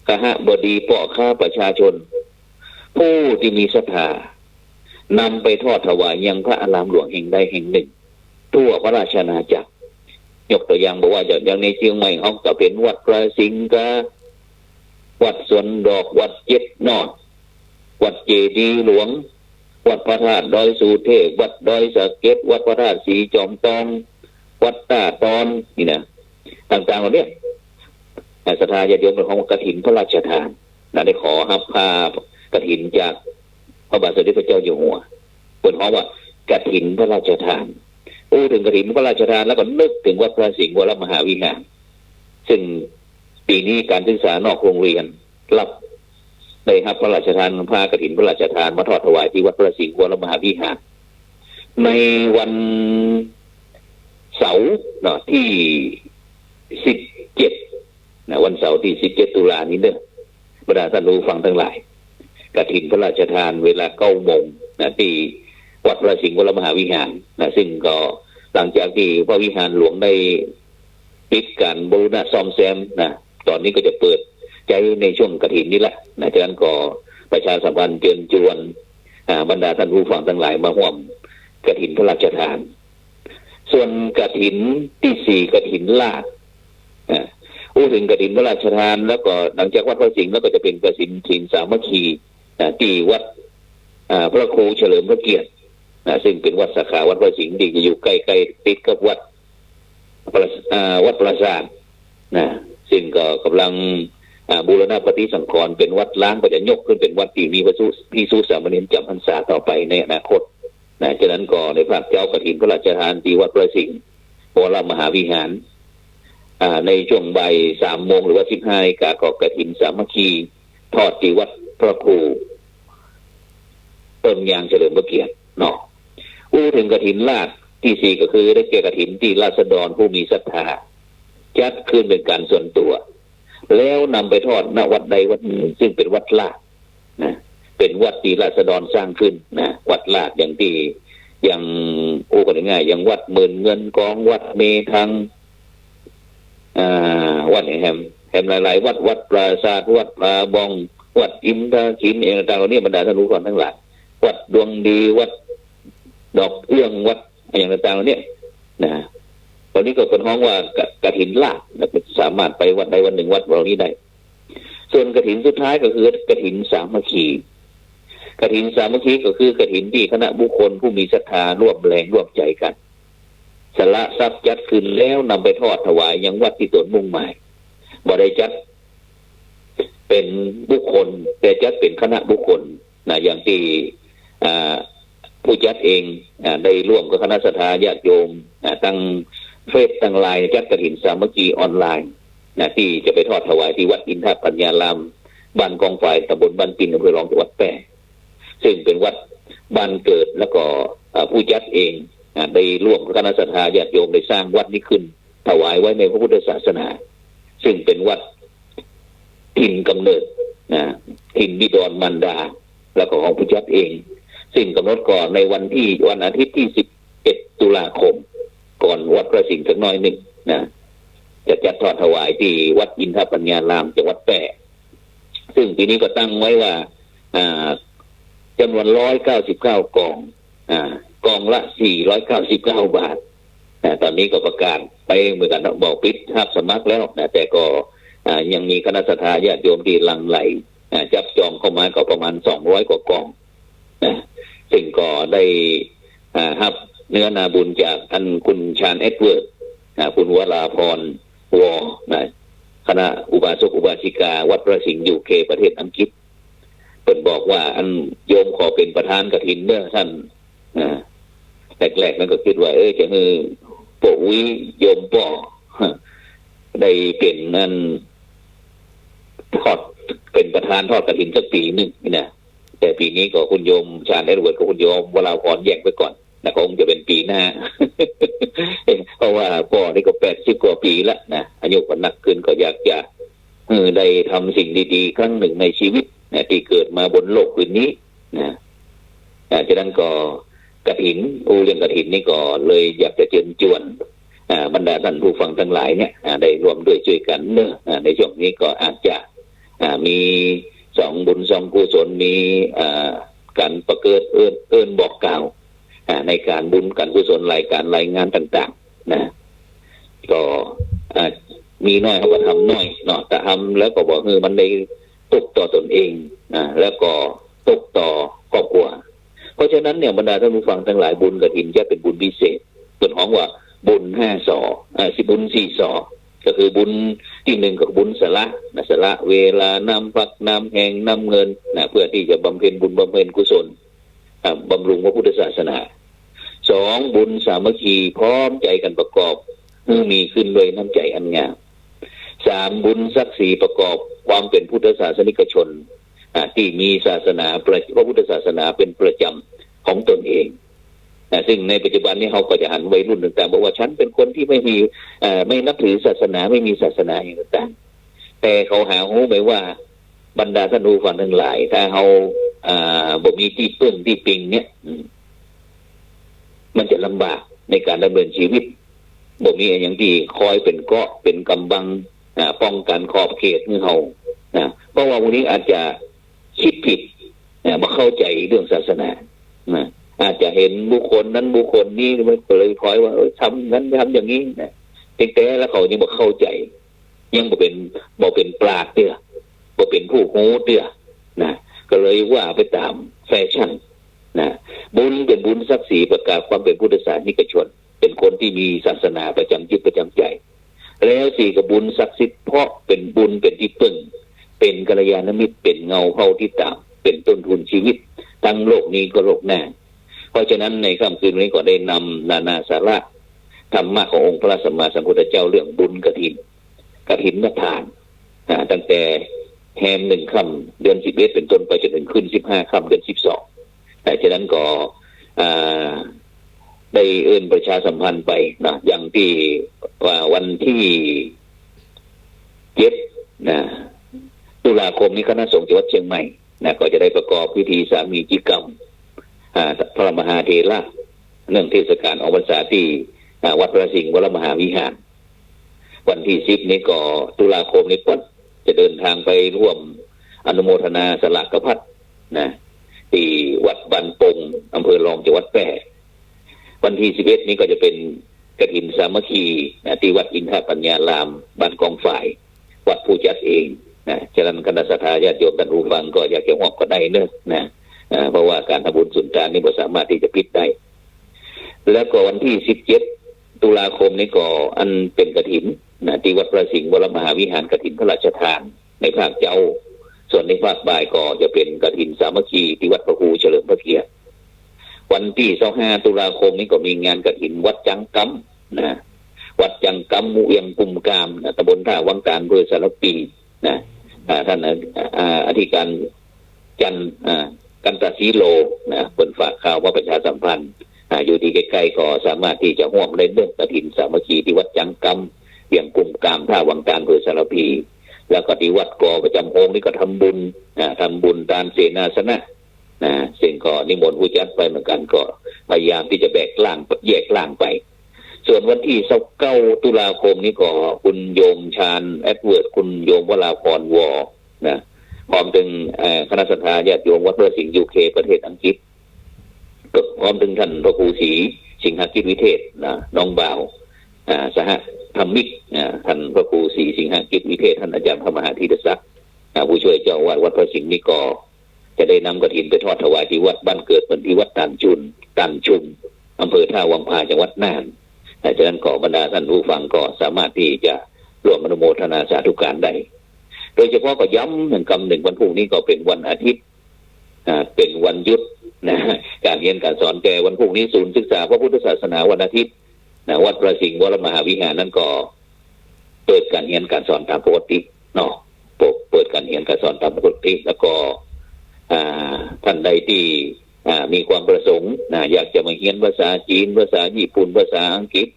กหบดีพ่อข้าประชาชนผู้ที่มีศรัทธานำไปทอดถวายยังพระอารามหลวงแห่งใดแห่งหนึ่งทั่วพระราชอาณาจักรยกตัวอย่างบอกว่าอย่างในเชียงใหม่เขาก็เป็นวัดพระสิงห์กะวัดสวนดอกวัดเจ็ดนอดวัดเจดีย์หลวงวัดพระธาตุดอยสุเทพวัดดอยสะเก็ดวัดพระธาตุสีจอมทองวัดตาตอนนี่นะต่างๆเหล่านี้ศรัทธาญาติโยมของกฐินพระราชทานได้ขอรับผ้ากฐินจากพระบาทสมเด็จพระเจ้าอยู่หัวเปิดห้องว่ากฐินพระราชทานถึงกฐินพระราชทานแล้วก็นึกถึงวัดพระสิงห์วรมหาวิหารซึ่งปีนี้การศึกษานอกโรงเรียนรับได้รับพระราชทานผ้ากฐินพระราชทานมาทอดถวายที่วัดพระสิงห์วรมหาวิหารในวันเสาร์ที่17วันเสาร์ที่17ตุลานี้เด้อบรรดาท่านผู้ฟังทั้งหลายกฐินพระราชทานเวลา9 โมงที่วัดพระสิงห์วรมหาวิหารซึ่งก็หลังจากที่พระวิหารหลวงได้ปิดการบูรณะซ่อมแซมตอนนี้ก็จะเปิดใจในช่วงกฐินนี้แหละฉะนั้นก็ประชาสัมพันธ์เชิญชวนบรรดาท่านผู้ฟังทั้งหลายมาร่วมกฐินพระราชทานส่วนกฐินที่4กฐินลาดถึงกฐินพระราชทานแล้วก็หลังจากวัดพระสิงห์แล้วก็จะเป็นกฐินสามัคคีที่วัดพระครูเฉลิมพระเกียรติซึ่งเป็นวัดสาขาวัดพระสิงห์ที่จะอยู่ใกล้ๆติดกับวัดปราสาทซึ่งก็กำลังบูรณะปฏิสังขรณ์เป็นวัดล้างก็จะยกขึ้นเป็นวัดที่มีพระภิกษุสามเณรจำพรรษาต่อไปในอนาคตฉะนั้นก็ในภาคเจ้ากฐินพระราชทานที่วัดพระสิงห์วรมหาวิหารในช่วงบ่าย3 โมงหรือว่า15 นาฬิกาก็กฐินสามัคคีทอดที่วัดพระครูต้นยางเฉลิมพระเกียรติถึงกฐินลาดที่4ก็คือได้แก่กฐินที่ราษฎรผู้มีศรัทธาจัดขึ้นเป็นการส่วนตัวแล้วนำไปทอดณวัดใดวัดหนึ่งซึ่งเป็นวัดลาดเป็นวัดที่ราษฎรสร้างขึ้นวัดลาดอย่างที่อย่างกันง่ายอย่างวัดหมื่นเงินกองวัดเมทังวัดแหมหลายๆวัดปราสาทวัดปลาบองวัดอิมทาขินเองต่างๆเหล่านี้บรรดาท่านรู้ก่อนทั้งหลายวัดดวงดีวัดดอกเอื้องวัดอย่างต่างๆเหล่านี้ตอนนี้ก็เป็นห้องว่ากฐินลาดสามารถไปวัดใดวันหนึ่งวัดเหล่านี้ได้ส่วนกฐินสุดท้ายก็คือกฐินสามัคคีกฐินสามัคคีก็คือกฐินที่คณะบุคคลผู้มีศรัทธาร่วมแรงร่วมใจกันสละทรัพย์จัดขึ้นแล้วนำไปทอดถวายยังวัดที่ตนมุ่งหมายบ่ได้จัดเป็นบุคคลแต่จัดเป็นคณะบุคคลอย่างที่ผู้จัดเองได้ร่วมกับคณะศรัทธาญาติโยมตั้งเฟซตั้งไลน์จัดกฐินสามัคคีออนไลน์ที่จะไปทอดถวายที่วัดอินทปัญญารามบ้านกองฝ่ายตำบลบ้านปินอำเภอรองจังหวัดแพร่ซึ่งเป็นวัดบ้านเกิดแล้วก็ผู้จัดเองได้ร่วมกับคณะศรัทธาญาติโยมได้สร้างวัดนี้ขึ้นถวายไว้ในพระพุทธศาสนาซึ่งเป็นวัดถิ่นกำเนิดถิ่นบิดรมารดาแล้วก็ของผู้จัดเองซึ่งกำหนดก่อนในวันอาทิตย์ที่11 ตุลาคมก่อนวัดพระสิงห์สักน้อยหนึ่งจะจัดทอดถวายที่วัดอินทปัญญารามจังหวัดแพร่ซึ่งปีนี้ก็ตั้งไว้ว่าจำนวน199 กองกองละ499 บาทตอนนี้ก็ประกาศไปเหมือนกันบอกปิดรับสมัครแล้วแต่ก็ยังมีคณะศรัทธาญาติโยมที่หลั่งไหลจับจองเข้ามาก็ประมาณ200 กว่ากองซึ่งก็ได้รับเนื้อนาบุญจากท่านคุณชาญเอ็ดเวิร์ดคุณวราพรวอคณะอุบาสกอุบาสิกาวัดพระสิงห์ UK ประเทศอังกฤษเปิดบอกว่าอันโยมขอเป็นประธานกฐินเด้อท่านแรกๆนั้นก็คิดว่าจะโปะวิโยมป่อได้เป็นนั่นทอดเป็นประธานทอดกฐินสักปีหนึ่งแต่ปีนี้ก็คุณโยมชาญเอ็ดเวิร์ดกับคุณโยมวราพรแยกไปก่อนคงจะเป็นปีหน้า เพราะว่าป่อนี่ก็80 กว่าปีแล้วอายุก็หนักขึ้นก็อยากจะได้ทำสิ่งดีๆครั้งหนึ่งในชีวิตที่เกิดมาบนโลกพื้นนี้ฉะนั้นก็กฐินเรื่องกฐินนี่ก็เลยอยากจะเชิญชวนบรรดาท่านผู้ฟังทั้งหลายเนี่ยได้รวมด้วยช่วยกันในช่วงนี้ก็อาจจะ มีสองบุญสองกุศลมีการประเกิดเอิ้นบอกกล่าวในการบุญการกุศลรายการรายงานต่างๆนะก็มีน้อยเขาก็ทำน้อยเนาะแต่ทำแล้วก็บอกมันได้ตกต่อตนเองแล้วก็ตกต่อครอบครัวเพราะฉะนั้นเนี่ยบรรดาท่านผู้ฟังทั้งหลายบุญกฐินจะเป็นบุญพิเศษส่วนของว่าบุญ5 ศสิบุญ4 ศก็คือบุญที่หนึ่งกับบุญสละสละเวลานำพักนำแห่งนำเงินเพื่อที่จะบำเพ็ญบุญบำเพ็ญกุศลบำรุงพระพุทธศาสนา2บุญสามัคคีพร้อมใจกันประกอบมีขึ้นด้วยน้ำใจอันงาม3บุญศักดิ์ศรีประกอบความเป็นพุทธศาสนิกชนที่มีศาสนาพระพุทธศาสนาเป็นประจำของตนเองซึ่งในปัจจุบันนี้เขาก็จะหันวัยรุ่นต่างๆบอกว่าฉันเป็นคนที่ไม่มีไม่นับถือศาสนาไม่มีศาสนาอย่างต่างๆแต่เขาหารู้ไหมว่าบรรดาท่านผู้ฟังทั้งหลายถ้าเขาบ่มีที่พึ่งที่ปิงเนี่ยมันจะลำบากในการดำเนินชีวิตบ่มีอย่างที่คอยเป็นเกาะเป็นกำบังป้องกันขอบเขตของเขาเพราะว่าวันนี้อาจจะคิดผิดมาเข้าใจเรื่องศาสนาอาจจะเห็นบุคคลนั้นบุคคลนี้มันก็เลยคอยว่าทำนั้นทำอย่างนี้นะแต่แล้วเขายังบ่เข้าใจยังบ่เป็นปราชญ์เด้อบ่เป็นผู้โหเด้อนะก็เลยว่าไปตามแฟชั่นนะบุญเป็นบุญศักดิ์ศรีประกาศความเป็นพุทธศาสนิกชนเป็นคนที่มีศาสนาประจำจิตประจำใจแล้ว4กับบุญศักดิ์สิทธิ์เพราะเป็นบุญเป็นที่พึ่งเป็นกัลยาณมิตรเป็นเงาเข้าที่ตามเป็นต้นทุนชีวิตทั้งโลกนี้ก็โลกหน้าเพราะฉะนั้นในค่ำคืนนี้ก็ได้นำนานาสาระธรรมะขององค์พระสัมมาสัมพุทธเจ้าเรื่องบุญกฐินทานตั้งแต่แฮม1 ค่ำเดือน11เป็นต้นไปจนถึงขึ้น15 ค่ำเดือน12แต่ฉะนั้นก็ได้ประชาสัมพันธ์ไปนะอย่างที่ว่าวันที่7ตุลาคมนี้คณะสงฆ์จังหวัดเชียงใหม่ก็จะได้ประกอบพิธีสามีจิกรรมพระมหาเถระเนื่องเทศกาลออกพรรษาที่วัดพระสิงห์วรมหาวิหารวันที่10นี้ก็ตุลาคมนี้ก็จะเดินทางไปร่วมอนุโมทนาสลากพัดที่วัดบันปงอำเภอรองจังหวัดแพร่วันที่11นี้ก็จะเป็นกฐินสามัคคีที่วัดอินทปัญญารามบ้านกองฝ่ายวัดผู้จัดเองฉะนั้นคณะสัตยาญาติโยมท่านผู้ฟังก็อยากจะร่วมก็ได้เนอะเพราะว่าการทำบุญสุนทานนี่บ่สามารถที่จะผิดได้แล้วก็วันที่17ตุลาคมนี้ก็อันเป็นกฐินที่วัดพระสิงห์วรมหาวิหารกฐินพระราชทานในภาคเจ้าส่วนในภาคบ่ายก็จะเป็นกฐินสามัคคีที่วัดพระครูเฉลิมพระเกียรติวันที่25ตุลาคมนี้ก็มีงานกฐินวัดจังกัมวัดจังกัมมุเอียงกุมกามตำบลท่าวังตาลอำเภอสารปีท่านอธิการจันกันตศรีโลเปิดฝากข่าวว่าประชาสัมพันธ์อยู่ที่ใกล้ๆก็สามารถที่จะร่วมในเรื่องกฐินสามัคคีที่วัดจังกัมเอียงกุมกามท่าวังตาลอำเภอสารปีแล้วก็ที่วัดกอประจำโฮงนี่ก็ทำบุญทานเสนาสนะซึ่งก็นิมนต์ผู้จัดไปเหมือนกันก็พยายามที่จะแยกล่างไปส่วนวันที่29ตุลาคมนี้ก็คุณโยมชาญแอดเวิร์ดคุณโยมวราพรวอพร้อมถึงคณะสัตยาญาติโยมวัดพระสิงห์ UK ประเทศอังกฤษก็พร้อมถึงท่านพระครูศรีสิงหกิจวิเทศน้องบ่าวสหธรรมิกท่านพระครูศรีสิงหกิจวิเทศท่านอาจารย์พระมหาธีรศักดิ์ผู้ช่วยเจ้าวัดพระสิงห์นี่ก็จะได้นำกฐินไปทอดถวายที่วัดบ้านเกิดเหมือนที่วัดตันชุมอำเภอท่าวังพาจังหวัดน่านฉะนั้นก็บรรดาท่านผู้ฟังก็สามารถที่จะร่วมอนุโมทนาสาธุการได้โดยเฉพาะก็ย้ำ1 กำ 1วันพรุ่งนี้ก็เป็นวันอาทิตย์เป็นวันหยุดการเรียนการสอนแก่วันพรุ่งนี้ศูนย์ศึกษาพระพุทธศาสนาวันอาทิตย์วัดพระสิงห์วรมหาวิหารนั้นก็เปิดการเรียนการสอนตามปกติเปิดการเรียนการสอนตามปกติแล้วก็ท่านใดที่มีความประสงค์อยากจะมาเรียนภาษาจีนภาษาญี่ปุ่นภาษาอังกฤษ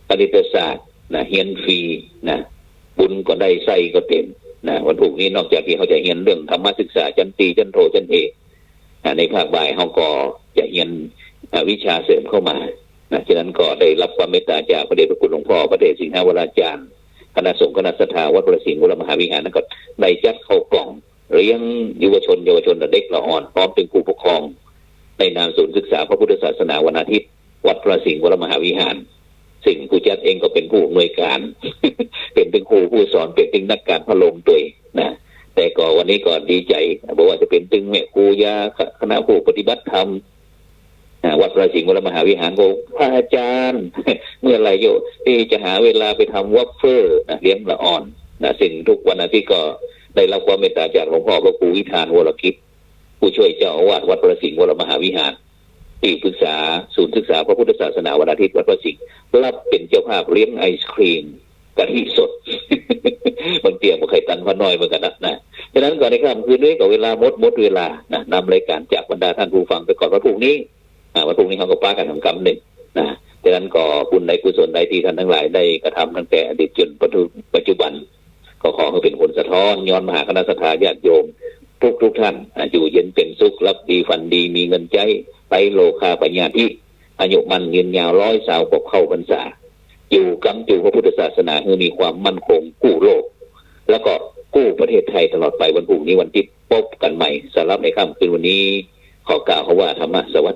คณิตศาสตร์เรียนฟรีบุญก็ได้ไส้ก็เต็มวันพรุ่งนี้นอกจากที่เขาจะเรียนเรื่องธรรมศึกษาชั้นตรีชั้นโทชั้นเอกในภาคบ่ายเขาก็จะเรียนวิชาเสริมเข้ามาฉะนั้นก็ได้รับความเมตตาจากพระเดชพระคุณหลวงพ่อพระเดชสิงหวราจารย์ คณะสงฆ์คณะศรัทธาวัดพระสิงห์วรมหาวิหารนั้นก็ได้จัดเข้ากล่องเลี้ยงเยาวชนเด็กละอ่อนพร้อมเป็นผู้ปกครองในนามศูนย์ศึกษาพระพุทธศาสนาวันอาทิตย์วัดพระสิงห์วรมหาวิหารสิ่งผู้จัดเองก็เป็นผู้อำนวยการ เป็นครูผู้สอนเป็นนักการพะโลงตัวนะแต่ก็วันนี้ก็ดีใจบอกว่าจะเป็นตึงแม่ครูยาคณะผู้ปฏิบัติธรรมวัดพระสิงห์วรมหาวิหารก็พระอาจารย์ เมื่อไรโยที่จะหาเวลาไปทำวัฟเฟอร์เลี้ยงละอ่อนสิ่งทุกวันอาทิตย์ก็ได้รับความเมตตาจากหลวงพ่อพระครูวิธานวรกิจผู้ช่วยเจ้าอาวาสวัดพระสิงห์วรมหาวิหารที่ปรึกษาศูนย์ศึกษาพระพุทธศาสนาวันอาทิตย์วัดพระสิงห์รับเป็นเจ้าภาพเลี้ยงไอศครีมกะทิสด บางเตียงบางไข่ตันพอน้อยเหมือนกันนะฉะนั้นก่อนในค่ำคืนนี้กับเวลาหมดเวลานำรายการจากบรรดาท่านผู้ฟังไปก่อนวันพรุ่งนี้วันพรุ่งนี้เขาก็ป้ากันทำกรรมหนึ่งฉะนั้นก็บุญในกุศลใดที่ท่านทั้งหลายได้กระทำตั้งแต่อดีตจนปัจจุบันก็ขอให้เป็นผลสะท้อนย้อนมหาคณะสัตยาญาติโยมทุกท่านอยู่เย็นเป็นสุขรับดีฝันดีมีเงินใจไปโลคาปัญญาที่อายุมันยืนยาว100 สาวกบเข้าพรรษาอยู่กำจูพระพุทธศาสนาให้มีความมั่นคงกู้โลกแล้วก็กู้ประเทศไทยตลอดไปวันพรุ่งนี้วันที่พบกันใหม่สำหรับในค่ำคืนวันนี้ขอกล่าวเขาว่าธรรมะสวัสดิ์